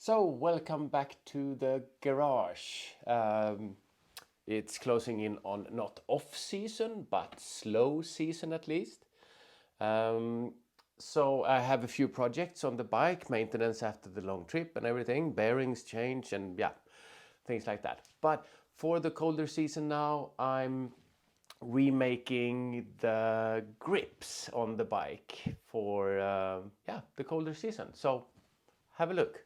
So, welcome back to the garage. It's closing in on not off season, but slow season at least. So I have a few projects on the bike, maintenance after the long trip and everything, bearings change and yeah, things like that. But for the colder season now, I'm remaking the grips on the bike for the colder season. So have a look.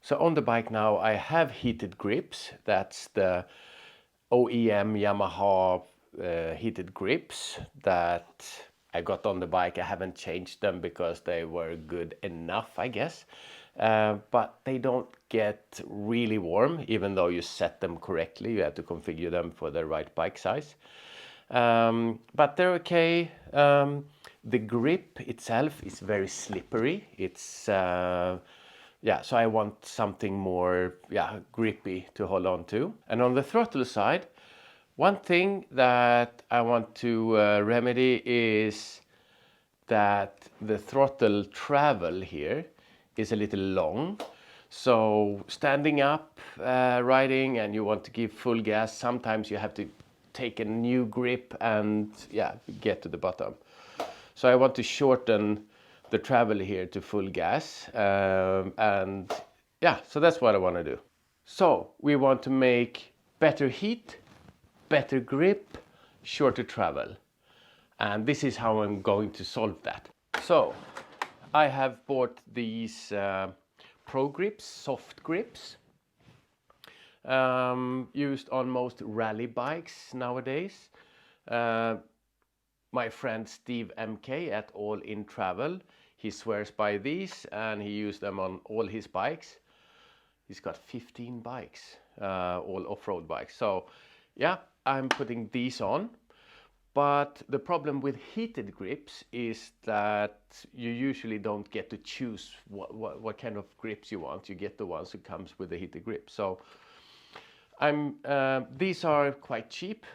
So on the bike now I have heated grips. That's the OEM Yamaha heated grips that I got on the bike. I haven't changed them because they were good enough, I guess. But they don't get really warm even though you set them correctly. You have to configure them for the right bike size. But they're okay. The grip itself is very slippery. It's so I want something more grippy to hold on to. And on the throttle side, one thing that I want to remedy is that the throttle travel here is a little long. So standing up, riding, and you want to give full gas, sometimes you have to take a new grip and get to the bottom. So I want to shorten the travel here to full gas, so that's what I want to do. So we want to make better heat, better grip, shorter travel, and this is how I'm going to solve that. So I have bought these Progrip soft grips, used on most rally bikes nowadays. My friend Steve MK at All In Travel, he swears by these and he used them on all his bikes. He's got 15 bikes, all off-road bikes. So yeah, I'm putting these on. But the problem with heated grips is that you usually don't get to choose what kind of grips you want. You get the ones that comes with the heated grip. So these are quite cheap.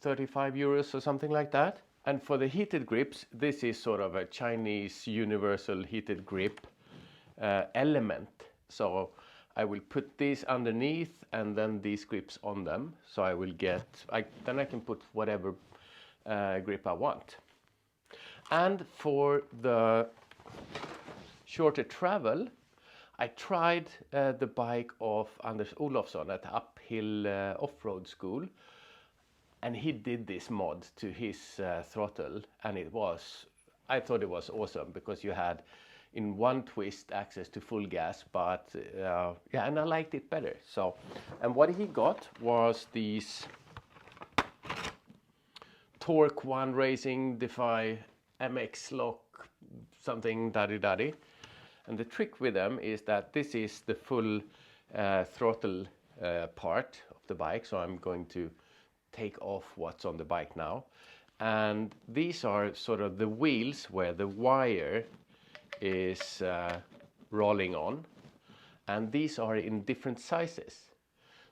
35 euros or something like that. And for the heated grips, this is sort of a Chinese universal heated grip element. So I will put these underneath and then these grips on them. So I will then I can put whatever grip I want. And for the shorter travel, I tried the bike of Anders Olofsson at Uphill Off-Road School. And he did this mod to his throttle, and I thought it was awesome because you had in one twist access to full gas, but and I liked it better. So, and what he got was these Torque One Racing Defy MX Lock something daddy. And the trick with them is that this is the full throttle part of the bike. So I'm going to take off what's on the bike now, and these are sort of the wheels where the wire is rolling on, and these are in different sizes,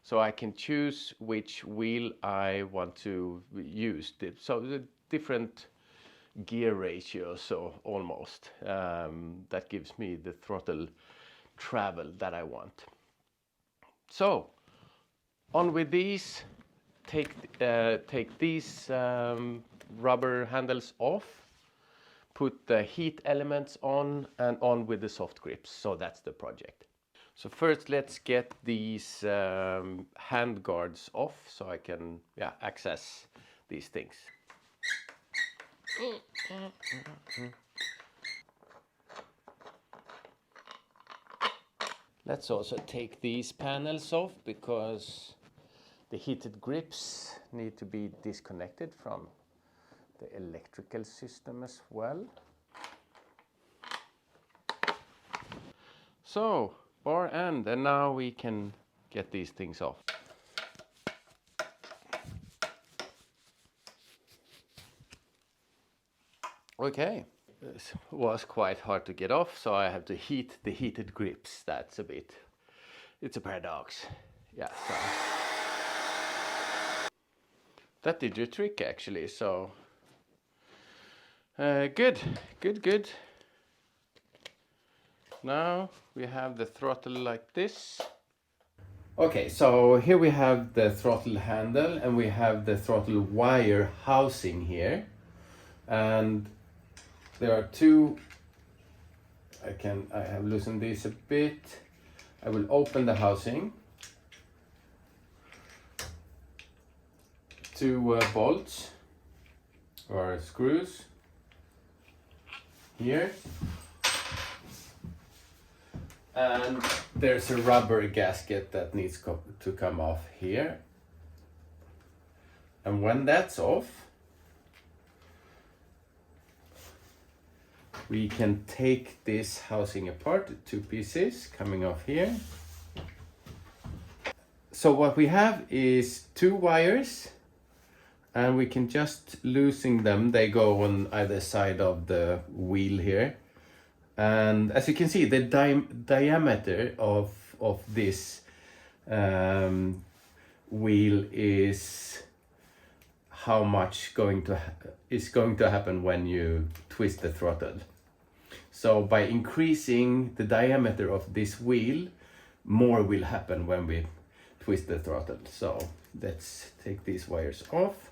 so I can choose which wheel I want to use. So the different gear ratios, so almost that gives me the throttle travel that I want. So on with these. Take these rubber handles off, put the heat elements on, and on with the soft grips. So that's the project. So first let's get these hand guards off so I can access these things. Let's also take these panels off because the heated grips need to be disconnected from the electrical system as well. So, bar end, and now we can get these things off. Okay, this was quite hard to get off, so I have to heat the heated grips. It's a paradox. Yeah, so that did your trick actually, so good. now we have the throttle like this. Okay, so here we have the throttle handle and we have the throttle wire housing here. And there are two, I have loosened this a bit. I will open the housing. Two bolts or screws here. And there's a rubber gasket that needs to come off here. And when that's off, we can take this housing apart, two pieces coming off here. So what we have is two wires, and we can just loosen them. They go on either side of the wheel here. And as you can see, the diameter of this wheel is how much is going to happen when you twist the throttle. So by increasing the diameter of this wheel, more will happen when we twist the throttle. So let's take these wires off,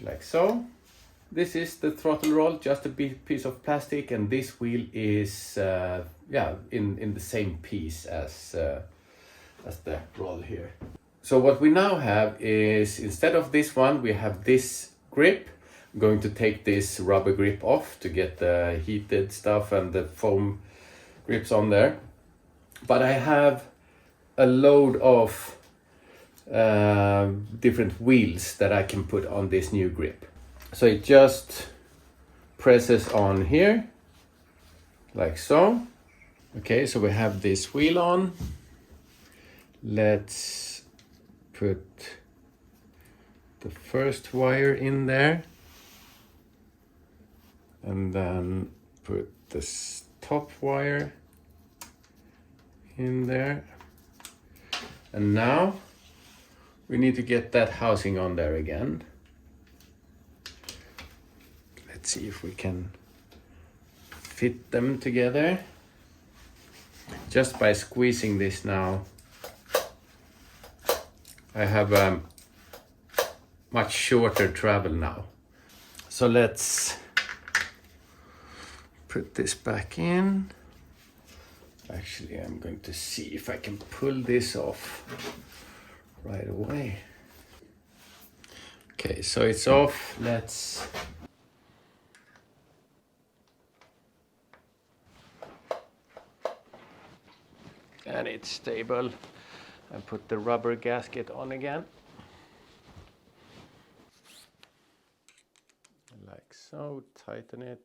like so. This is the throttle roll, just a piece of plastic, and this wheel is in the same piece as the roll here. So what we now have is, instead of this one, we have this grip. I'm going to take this rubber grip off to get the heated stuff and the foam grips on there. But I have a load of different wheels that I can put on this new grip. So it just presses on here, like so. Okay, so we have this wheel on. Let's put the first wire in there. And then put this top wire in there. And now we need to get that housing on there again. Let's see if we can fit them together. Just by squeezing this now, I have a much shorter travel now. So let's put this back in. Actually, I'm going to see if I can pull this off right away. Okay, so it's off. Let's and it's stable. And put the rubber gasket on again. Like so, tighten it.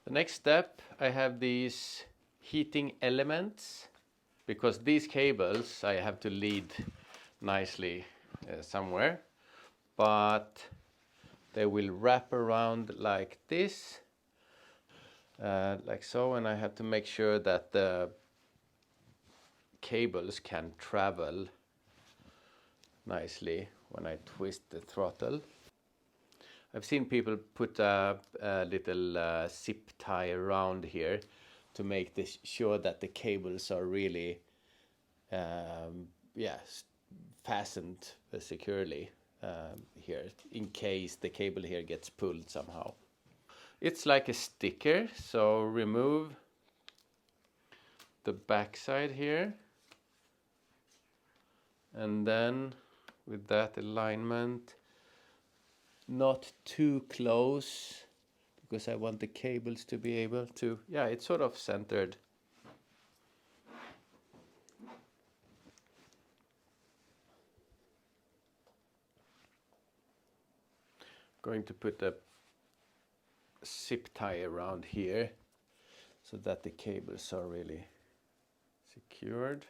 The next step, I have these heating elements, because these cables I have to lead nicely somewhere, but they will wrap around like this, like so, and I have to make sure that the cables can travel nicely when I twist the throttle. I've seen people put a little zip tie around here to make this sure that the cables are really fastened securely here, in case the cable here gets pulled somehow. It's like a sticker, so remove the back side here, and then with that alignment, not too close, because I want the cables to be able to, it's sort of centered. Going to put a zip tie around here so that the cables are really secured.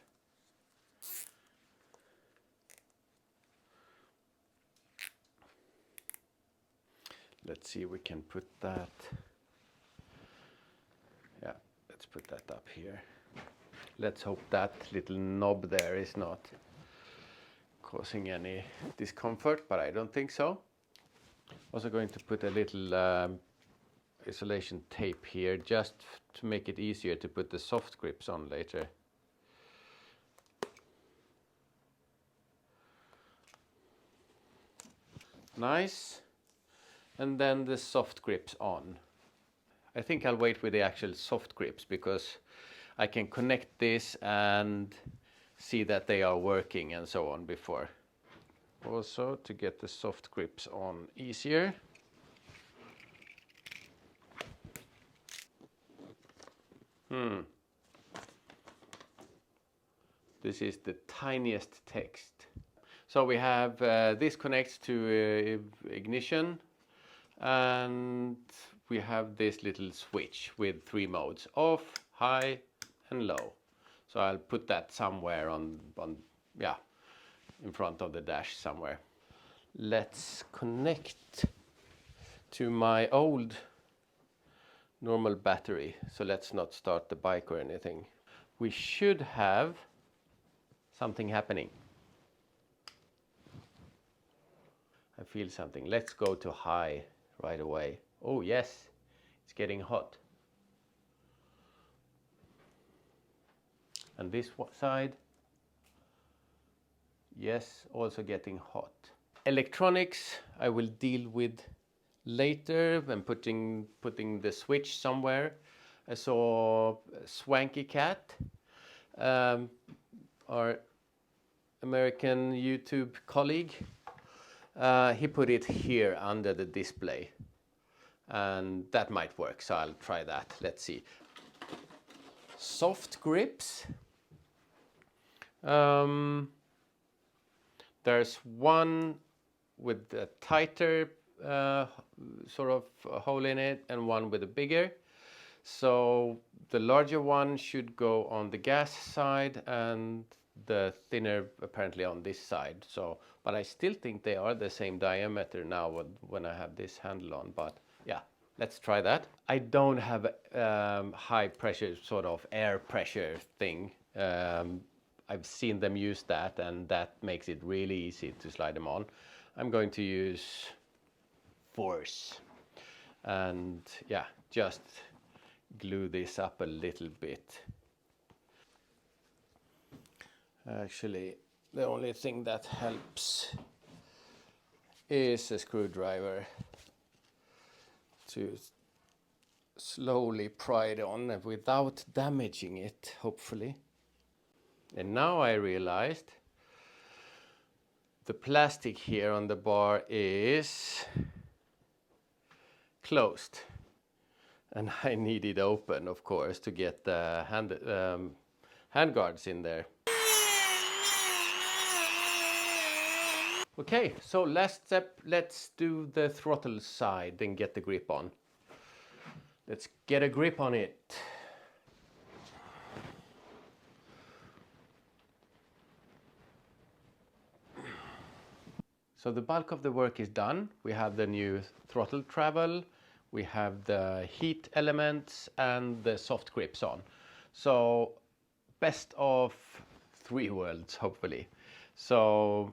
Let's see if we can put that. Yeah, let's put that up here. Let's hope that little knob there is not causing any discomfort, but I don't think so. Also going to put a little isolation tape here just to make it easier to put the soft grips on later. Nice. And then the soft grips on. I think I'll wait with the actual soft grips because I can connect this and see that they are working and so on before. Also, to get the soft grips on easier. This is the tiniest text. So we have this connects to ignition, and we have this little switch with 3 modes: off, high and low. So I'll put that somewhere on in front of the dash somewhere. Let's connect to my old normal battery. So let's not start the bike or anything. We should have something happening. I feel something. Let's go to high right away. Oh yes, it's getting hot. And this side, yes, also getting hot. Electronics I will deal with later when putting the switch somewhere. I saw Swanky Cat, our American YouTube colleague. He put it here under the display, and that might work, so I'll try that. Let's see. Soft grips. There's one with a tighter sort of hole in it and one with a bigger. So the larger one should go on the gas side and the thinner apparently on this side. So, but I still think they are the same diameter now when I have this handle on. But yeah, let's try that. I don't have high pressure sort of air pressure thing. I've seen them use that, and that makes it really easy to slide them on. I'm going to use force and yeah, just glue this up a little bit. Actually, the only thing that helps is a screwdriver to slowly pry it on without damaging it, hopefully. And now I realized the plastic here on the bar is closed, and I need it open, of course, to get the hand guards in there. Okay, so last step, let's do the throttle side and get the grip on. Let's get a grip on it. So the bulk of the work is done. We have the new throttle travel, we have the heat elements and the soft grips on. So best of 3 worlds, hopefully. So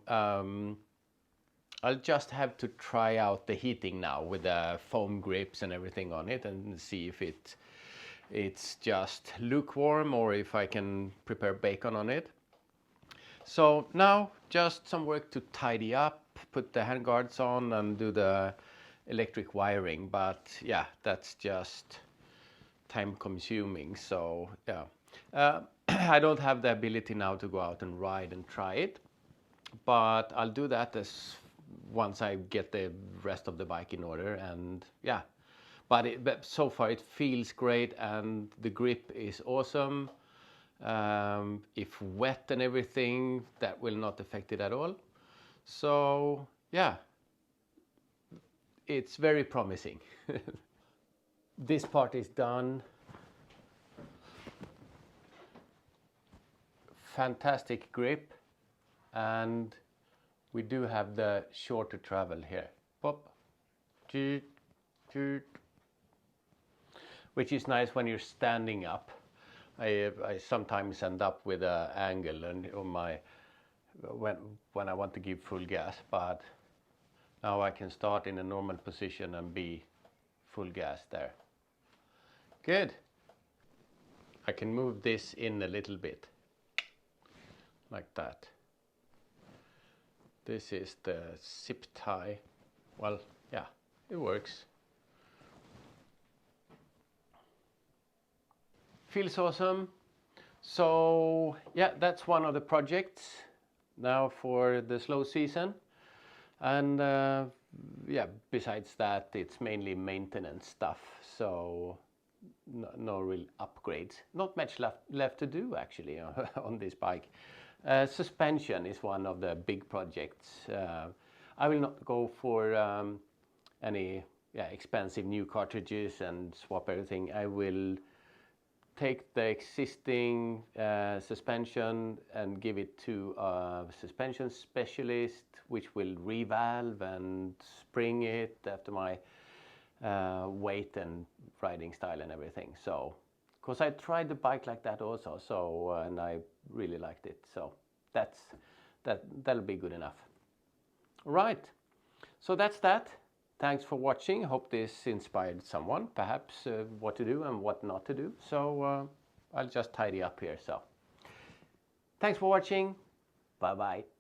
I'll just have to try out the heating now with the foam grips and everything on it and see if it's just lukewarm or if I can prepare bacon on it. So now just some work to tidy up, put the handguards on and do the electric wiring, but yeah, that's just time consuming. So yeah, I don't have the ability now to go out and ride and try it, but I'll do that once I get the rest of the bike in order. And yeah, but so far it feels great and the grip is awesome. If wet and everything, that will not affect it at all. So yeah, it's very promising. This part is done. Fantastic grip, and we do have the shorter travel here. Pop, toot, toot. Which is nice when you're standing up. I sometimes end up with an angle and on my when I want to give full gas, but now I can start in a normal position and be full gas there. Good. I can move this in a little bit, like that. This is the zip tie. Well, yeah, it works. Feels awesome. So yeah, that's one of the projects now for the slow season. And yeah, besides that, it's mainly maintenance stuff. So no real upgrades. Not much left to do actually on this bike. Suspension is one of the big projects. I will not go for any expensive new cartridges and swap everything. I will take the existing suspension and give it to a suspension specialist, which will revalve and spring it after my weight and riding style and everything. So, because I tried the bike like that also, so and I really liked it. So that'll be good enough. Right. So that's that. Thanks for watching. Hope this inspired someone, perhaps what to do and what not to do. So I'll just tidy up here. So thanks for watching. Bye bye.